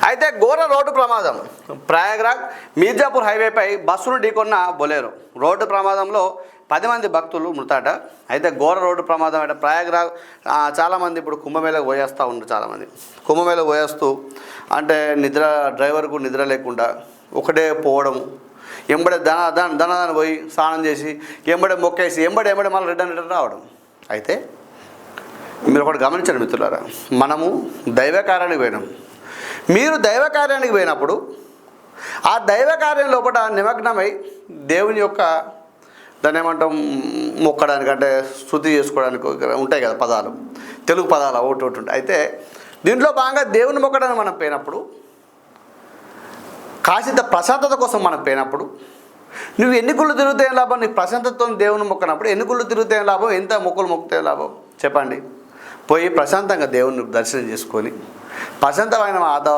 అయితే ఘోర రోడ్డు ప్రమాదం. ప్రయాగ్రాజ్ మీర్జాపూర్ హైవేపై బస్సును ఢీకొన్న బొలేరో. రోడ్డు ప్రమాదంలో 10 మంది భక్తులు మృతాట. అయితే ఘోర రోడ్డు ప్రమాదం అంటే ప్రయాగ్రాజ్ చాలామంది ఇప్పుడు కుంభమేళకు పోయేస్తూ ఉంటారు. చాలామంది కుంభమేళకు పోయేస్తూ అంటే డ్రైవర్కు నిద్ర లేకుండా ఒకటే పోవడం, ఎంబడే దనదాన్ని పోయి స్నానం చేసి ఎంబడే మొక్కేసి ఎంబడే మళ్ళీ రిటర్న్ రావడం. అయితే మీరు ఒకటి గమనించండి మిత్రులారా, మనము దైవ కార్యానికి పోయినాం. మీరు దైవ కార్యానికి పోయినప్పుడు ఆ దైవ కార్యం లోపల నిమగ్నమై దేవుని యొక్క దాన్ని ఏమంటాం మొక్కడానికి అంటే స్తుతి చేసుకోవడానికి ఉంటాయి కదా పదాలు, తెలుగు పదాలు ఒకటి ఉంటాయి. అయితే దీంట్లో భాగంగా దేవుని మొక్కడానికి మనం పోయినప్పుడు, కాసింత ప్రశాంతత కోసం మనం పోయినప్పుడు, నువ్వు ఎన్ని గుళ్ళు తిరుగుతే లాభం? నీకు ప్రశాంతతతో దేవుని మొక్కనప్పుడు ఎన్ని గుళ్ళు తిరుగుతే లాభం? ఎంత మొక్కలు మొక్కితే లాభం చెప్పండి? పోయి ప్రశాంతంగా దేవుని దర్శనం చేసుకొని ప్రశాంతమైన